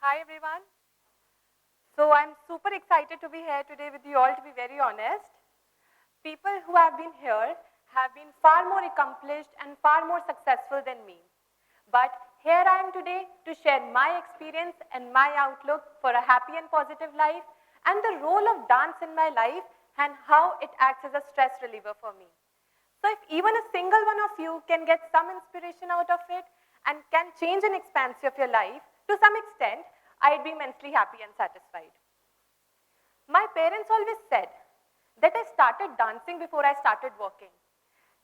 Hi everyone. So I'm super excited to be here today with you all, to be very honest. People who have been here have been far more accomplished and far more successful than me. But here I am today to share my experience and my outlook for a happy and positive life and the role of dance in my life and how it acts as a stress reliever for me. So if even a single one of you can get some inspiration out of it and can change and expand of your life to some extent, I'd be immensely happy and satisfied. My parents always said that I started dancing before I started working.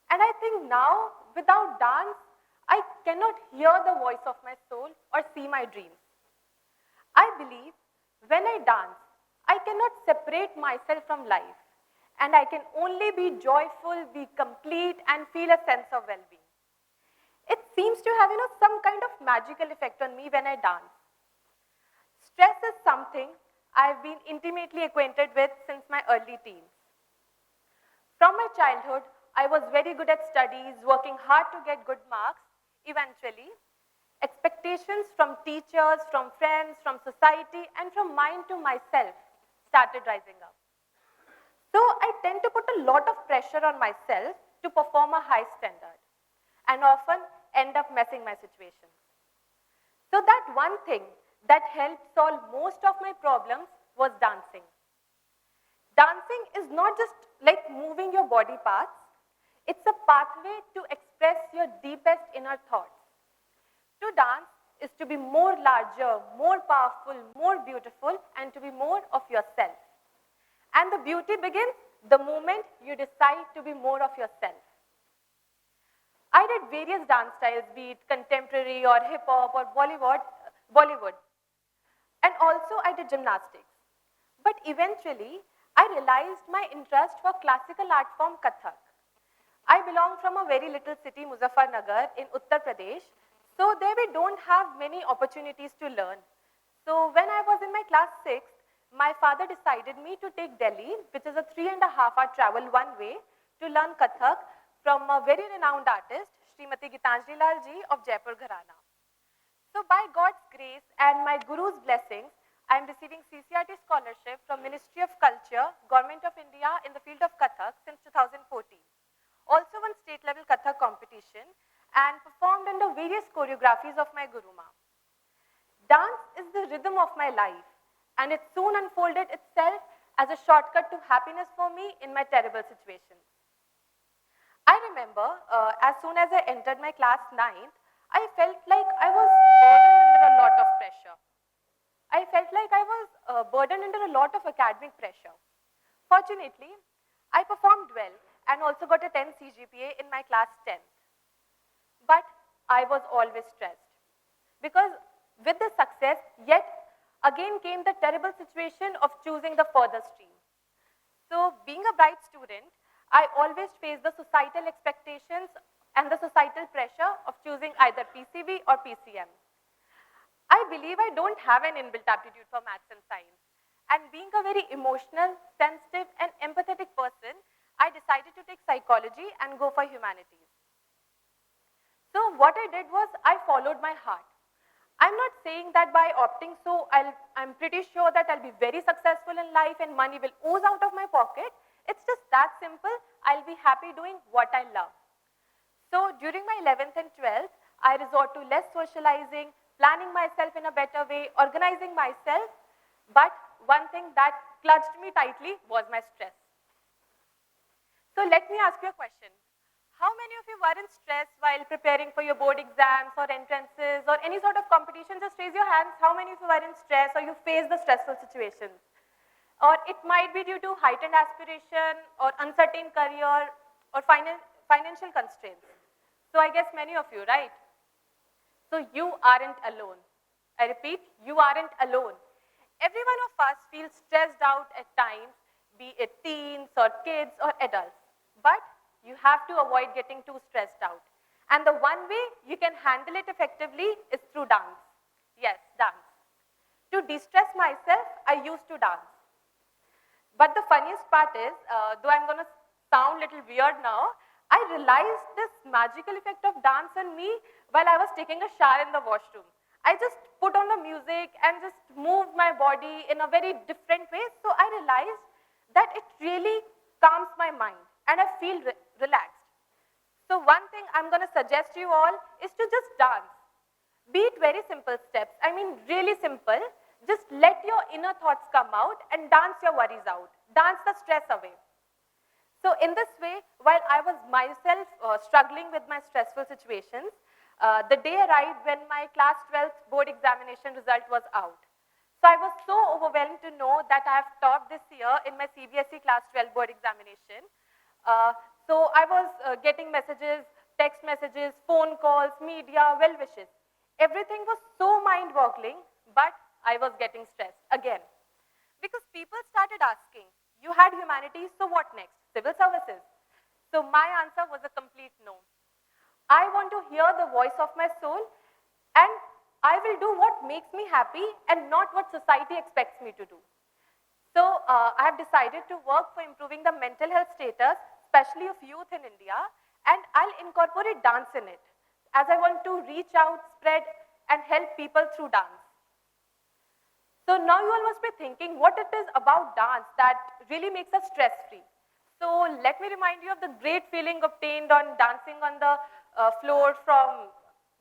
And I think now, without dance, I cannot hear the voice of my soul or see my dreams. I believe when I dance, I cannot separate myself from life, and I can only be joyful, be complete, and feel a sense of well being. It seems to have some kind of magical effect on me when I dance. Stress is something I've been intimately acquainted with since my early teens. From my childhood, I was very good at studies, working hard to get good marks. Eventually, expectations from teachers, from friends, from society, and from mine to myself started rising up. So I tend to put a lot of pressure on myself to perform a high standard and often end up messing my situations. So that one thing that helped solve most of my problems was dancing. Dancing is not just like moving your body parts, it's a pathway to express your deepest inner thoughts. To dance is to be more larger, more powerful, more beautiful, and to be more of yourself. And the beauty begins the moment you decide to be more of yourself. I did various dance styles, be it contemporary or hip hop or Bollywood. And also I did gymnastics. But eventually, I realized my interest for classical art form Kathak. I belong from a very little city, Muzaffarnagar, in Uttar Pradesh. So there we don't have many opportunities to learn. So when I was in my class 6, my father decided me to take Delhi, which is a 3.5 hour travel one way, to learn Kathak from a very renowned artist, Srimati Gitanjali Lal ji of Jaipur Gharana. So by God's grace and my guru's blessings, I am receiving CCRT scholarship from Ministry of Culture, Government of India in the field of Kathak since 2014. Also won state level Kathak competition and performed under various choreographies of my Guru Ma. Dance is the rhythm of my life, and it soon unfolded itself as a shortcut to happiness for me in my terrible situations. I remember as soon as I entered my class 9th, I felt like I was burdened under a lot of pressure. I felt like I was burdened under a lot of academic pressure. Fortunately, I performed well and also got a 10 CGPA in my class 10th. But I was always stressed because with the success, yet again came the terrible situation of choosing the further stream. So being a bright student, I always faced the societal expectations and the societal pressure of choosing either PCB or PCM. I believe I don't have an inbuilt aptitude for maths and science. And being a very emotional, sensitive, and empathetic person, I decided to take psychology and go for humanities. So what I did was I followed my heart. I'm not saying that by opting so, I'm pretty sure that I'll be very successful in life and money will ooze out of my pocket. It's just that simple. I'll be happy doing what I love. So during my 11th and 12th, I resort to less socializing, planning myself in a better way, organizing myself. But one thing that clutched me tightly was my stress. So let me ask you a question. How many of you were in stress while preparing for your board exams or entrances or any sort of competition? Just raise your hands. How many of you were in stress or you faced the stressful situations? Or it might be due to heightened aspiration or uncertain career or financial constraints. So I guess many of you, right? So you aren't alone. I repeat, you aren't alone. Every one of us feels stressed out at times, be it teens or kids or adults. But you have to avoid getting too stressed out. And the one way you can handle it effectively is through dance. Yes, dance. To de-stress myself, I used to dance. But the funniest part is, though I'm going to sound a little weird now, I realized this magical effect of dance on me while I was taking a shower in the washroom. I just put on the music and just move my body in a very different way. So I realized that it really calms my mind and I feel relaxed. So one thing I'm going to suggest you all is to just dance. Be it very simple steps. I mean really simple. Just let your inner thoughts come out and dance your worries out. Dance the stress away. So in this way, while I was myself struggling with my stressful situations, the day arrived when my class 12th board examination result was out. So I was so overwhelmed to know that I have topped this year in my CBSE class 12 board examination. So I was getting messages, text messages, phone calls, media, well wishes. Everything was so mind-boggling, but I was getting stressed again. Because people started asking, you had humanities, so what next? Civil services. So my answer was a complete no. I want to hear the voice of my soul, and I will do what makes me happy and not what society expects me to do. So I have decided to work for improving the mental health status, especially of youth in India, and I'll incorporate dance in it, as I want to reach out, spread, and help people through dance. So now you all must be thinking what it is about dance that really makes us stress-free. So let me remind you of the great feeling obtained on dancing on the floor, from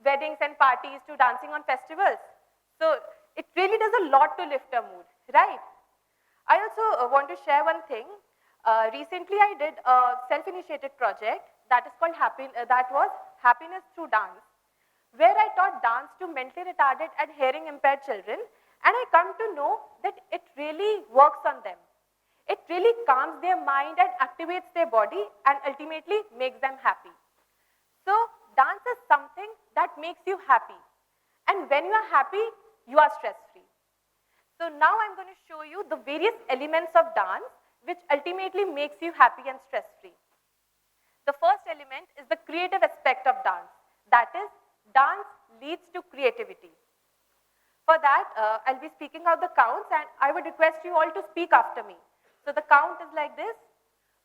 weddings and parties to dancing on festivals. So it really does a lot to lift a mood, right? I also want to share one thing. Recently I did a self-initiated project that is called that was Happiness Through Dance, where I taught dance to mentally retarded and hearing impaired children, and I come to know that it really works on them. It really calms their mind and activates their body and ultimately makes them happy. So dance is something that makes you happy. And when you are happy, you are stress-free. So now I'm going to show you the various elements of dance which ultimately makes you happy and stress-free. The first element is the creative aspect of dance. That is, dance leads to creativity. For that, I'll be speaking out the counts, and I would request you all to speak after me. So the count is like this: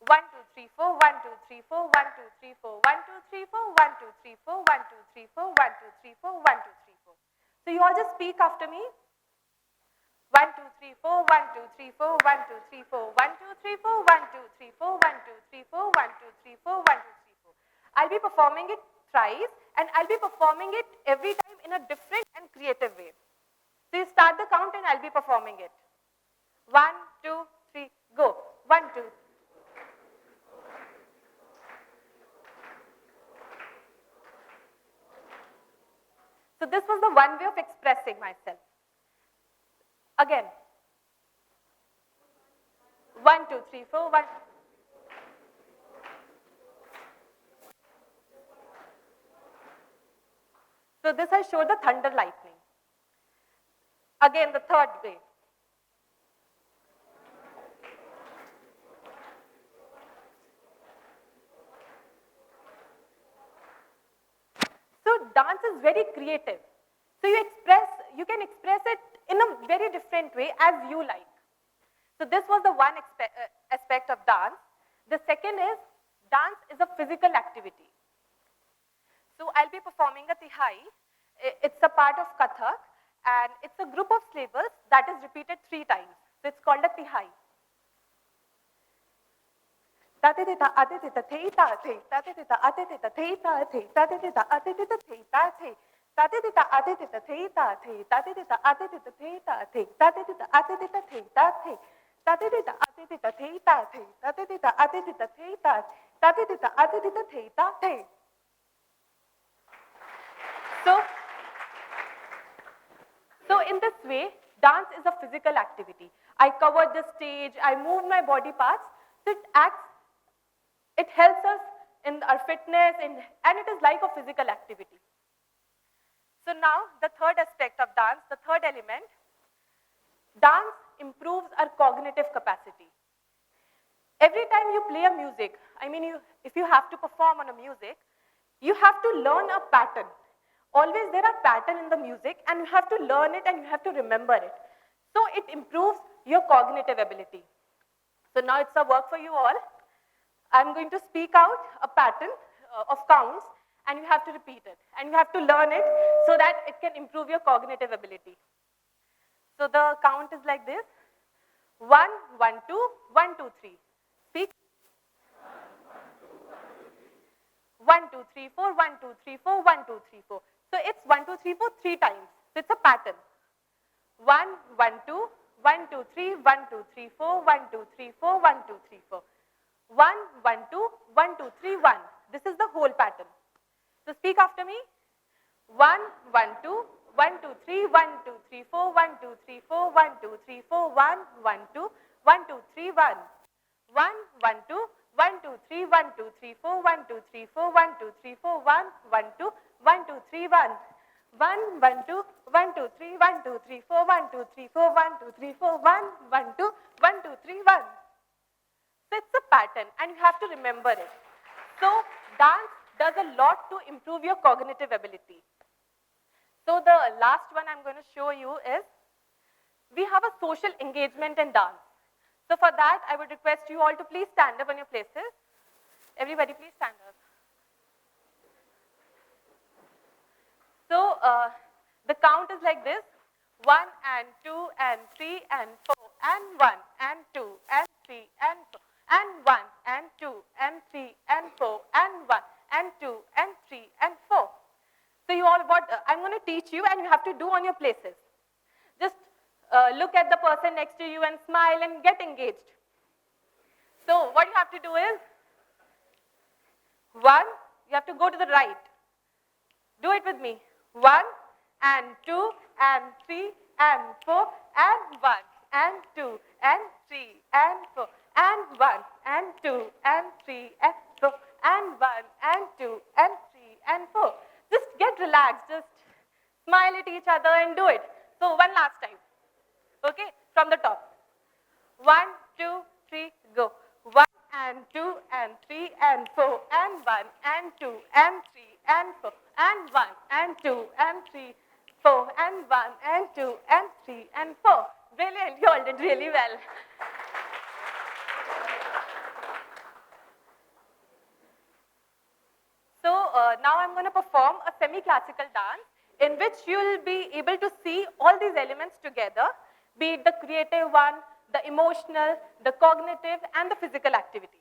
1, 2, 3, 4, 1, 2, 3, 4, 1, 2, 3, 4, 1, 2, 3, 4, 1, 2, 3, 4, 1, 2, 3, 4, 1, 2, 3, 4, 1, 2, 3, 4. So you all just speak after me. 1, 2, 3, 4, 1, 2, 3, 4, 1, 2, 3, 4, 1, 2, 3, 4, 1, 2, 3, 4, 1, 2, 3, 4, 1, 2, 3, 4, 1, 2, 3, 4. I'll be performing it thrice, and I'll be performing it every time in a different and creative way. So you start the count and I'll be performing it. 1, 2, 3, go. 1, 2. So this was the one way of expressing myself. Again. 1, 2, 3, 4, 1. So this I showed the thunder lightning. Again, the third way. So dance is very creative. So you can express it in a very different way as you like. So this was the one aspect of dance. The second is, dance is a physical activity. So I'll be performing a Tihai. It's a part of Kathak, and it's a group of syllables that is repeated 3 times. So it's called a Tihai. Ta-ti-ti-ta, ati-ti-ta, thei-ta, thei, ta-ti-ti-ta, ati-ti-ta, thei-ta, thei, ta-ti-ti-ta, ati-ti-ta, thei-ta, thei, ta-ti-ti-ta, ati-ti-ta, thei-ta, thei, ta-ti-ti-ta, ati-ti-ta, thei-ta, thei, ta-ti-ti-ta, ati-ti-ta, thei-ta, thei, ta-ti-ti-ta, ati-ti-ta, thei-ta, thei, ta-ti-ti-ta, ati-ti-ta, thei-ta, ta-ti-ti-ta, ati-ti-ta, thei-ta, thei. So in this way, dance is a physical activity. I covered the stage, I moved my body parts, so it helps us in our fitness, and it is like a physical activity. So now, the third aspect of dance, the third element, dance improves our cognitive capacity. Every time you play a music, if you have to perform on a music, you have to learn a pattern. Always there are patterns in the music, and you have to learn it and you have to remember it. So it improves your cognitive ability. So now it's a work for you all. I'm going to speak out a pattern of counts, and you have to repeat it, and you have to learn it so that it can improve your cognitive ability. So the count is like this: 1, 1, 2, 1, 2, 3. Speak. 1, 2, 3, 4, 1, 2, 3, 4, 1, 2, 3, 4. So it's 1, 2, 3, 4 3 times. So it's a pattern. 1, 1, 2, 1, 2, 3, 1, 2, 3, 4, 1, 2, 3, 4, 1, 2, 3, 4. 1, 1, 2, 1, 2, 3, 1. This is the whole pattern. So speak after me. 1, 1, 2, 1, 2, 3, 1, 2, 3, 4, 1, 2, 3, 4, 1, 2, 3, 4, 1, 1, 2, 1, 2, 3, 1. 1, 1, 2, 1, 2, 3, 1, 2, 3, 4, 1, 2, 3, 4, 1, 2, 3, 4, 1, 1, 2, 1, 2, 3, 1. 1, 1, 2, 1, 2, 3, 1, 2, 3, 4, 1, 2, 3, 4, 1, 2, 3, 4, 1, 1, 2, 1, 2, 3, 1. So it's a pattern and you have to remember it. So dance does a lot to improve your cognitive ability. So the last one I'm going to show you is, we have a social engagement in dance. So for that, I would request you all to please stand up on your places. Everybody please stand up. So the count is like this: 1 and 2 and 3 and 4 and 1 and 2 and 3 and 4 and 1 and 2 and 3 and 4 and 1 and 2 and 3 and 4. So you all, what I'm going to teach you and you have to do on your places. Just look at the person next to you and smile and get engaged. So what you have to do is, 1, you have to go to the right. Do it with me. 1 and 2 and 3 and 4 and 1 and 2 and 3 and 4 and 1 and 2 and 3 and 4 and 1 and 2 and 3 and 4. Just get relaxed. Just smile at each other and do it. So one last time. Okay, from the top. 1, 2, 3, go. 1 and 2 and 3 and 4 and 1 and 2 and 3 and 4 and 1 and 2 and 3, 4 and 1 and 2 and 3 and 4. Brilliant, you all did really well. So now I'm going to perform a semi-classical dance in which you will be able to see all these elements together, be it the creative one, the emotional, the cognitive, and the physical activity.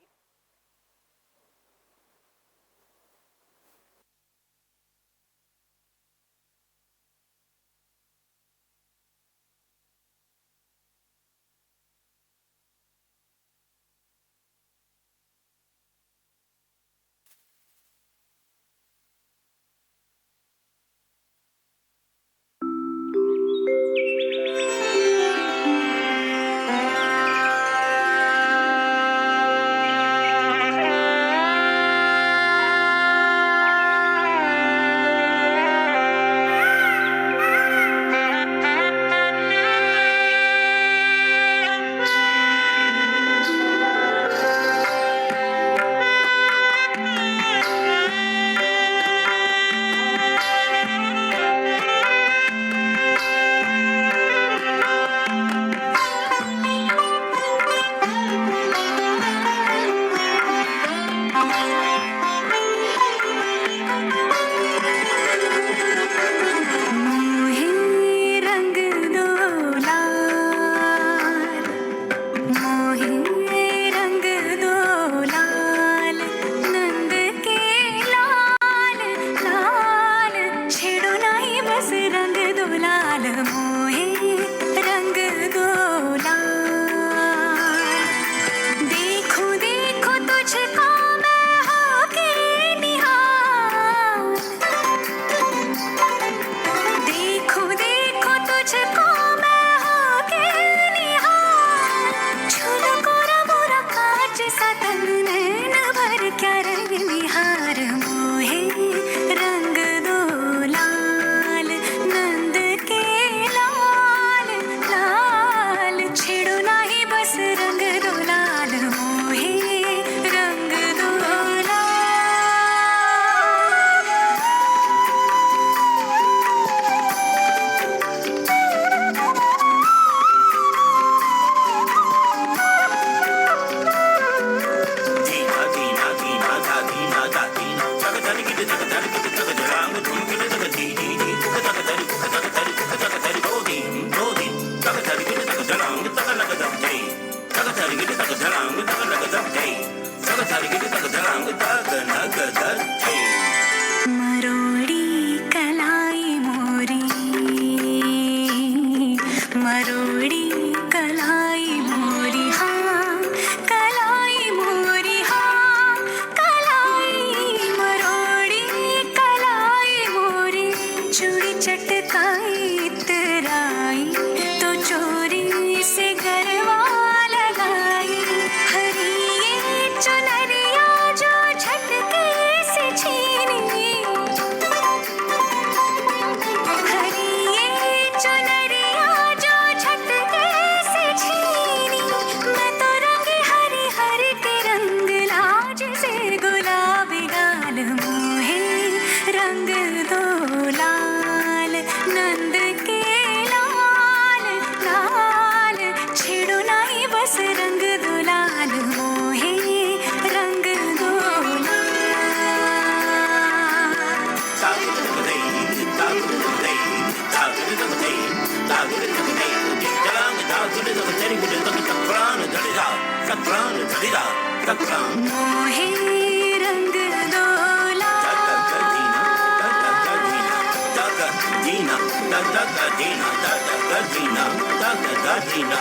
मोहे रंग डोला Dina,